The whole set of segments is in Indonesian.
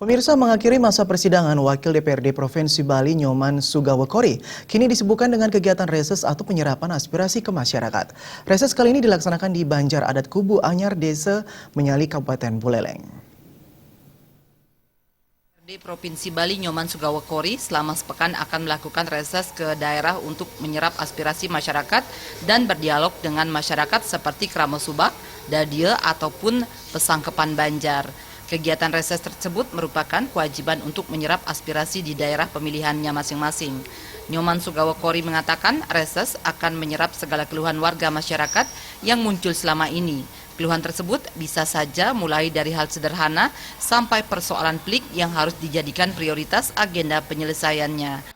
Pemirsa, mengakhiri masa persidangan Wakil DPRD Provinsi Bali Nyoman Sugawekori kini disibukkan dengan kegiatan reses atau penyerapan aspirasi ke masyarakat. Reses kali ini dilaksanakan di Banjar Adat Kubu Anyar, Desa Menyali, Kabupaten Buleleng. DPRD Provinsi Bali Nyoman Sugawekori selama sepekan akan melakukan reses ke daerah untuk menyerap aspirasi masyarakat dan berdialog dengan masyarakat seperti Kramo Subak, Dadie ataupun Pesangkepan Banjar. Kegiatan reses tersebut merupakan kewajiban untuk menyerap aspirasi di daerah pemilihannya masing-masing. Nyoman Sugawekori mengatakan reses akan menyerap segala keluhan warga masyarakat yang muncul selama ini. Keluhan tersebut bisa saja mulai dari hal sederhana sampai persoalan pelik yang harus dijadikan prioritas agenda penyelesaiannya.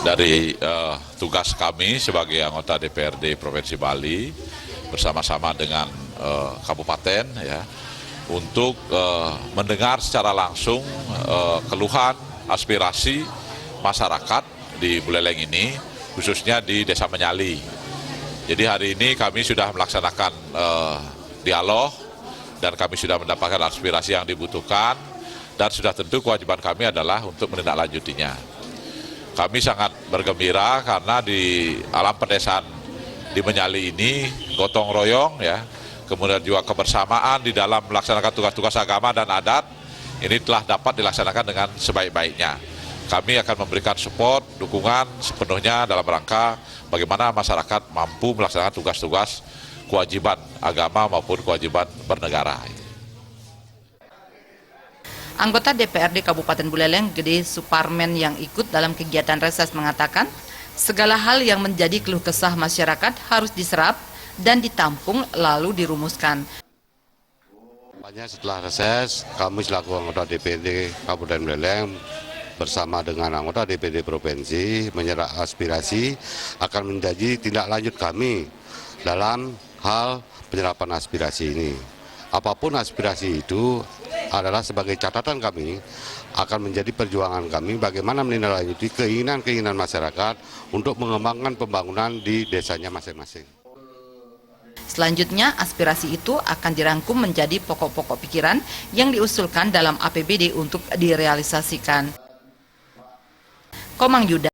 Dari tugas kami sebagai anggota DPRD Provinsi Bali bersama-sama dengan kabupaten ya untuk mendengar secara langsung keluhan aspirasi masyarakat di Buleleng ini, khususnya di Desa Menyali. Jadi hari ini kami sudah melaksanakan dialog dan kami sudah mendapatkan aspirasi yang dibutuhkan dan sudah tentu kewajiban kami adalah untuk menindaklanjutinya. Kami sangat bergembira karena di alam pedesaan di Menyali ini gotong royong ya, kemudian juga kebersamaan di dalam melaksanakan tugas-tugas agama dan adat ini telah dapat dilaksanakan dengan sebaik-baiknya. Kami akan memberikan support, dukungan sepenuhnya dalam rangka bagaimana masyarakat mampu melaksanakan tugas-tugas kewajiban agama maupun kewajiban bernegara. Anggota DPRD Kabupaten Buleleng, Gede Suparmen yang ikut dalam kegiatan reses mengatakan, segala hal yang menjadi keluh kesah masyarakat harus diserap dan ditampung lalu dirumuskan. Setelah reses, kami selaku anggota DPRD Kabupaten Buleleng bersama dengan anggota DPRD Provinsi menyerap aspirasi akan menjadi tindak lanjut kami dalam hal penyerapan aspirasi ini. Apapun aspirasi itu adalah sebagai catatan kami akan menjadi perjuangan kami bagaimana menindaklanjuti keinginan-keinginan masyarakat untuk mengembangkan pembangunan di desanya masing-masing. Selanjutnya, aspirasi itu akan dirangkum menjadi pokok-pokok pikiran yang diusulkan dalam APBD untuk direalisasikan. Komang Yuda.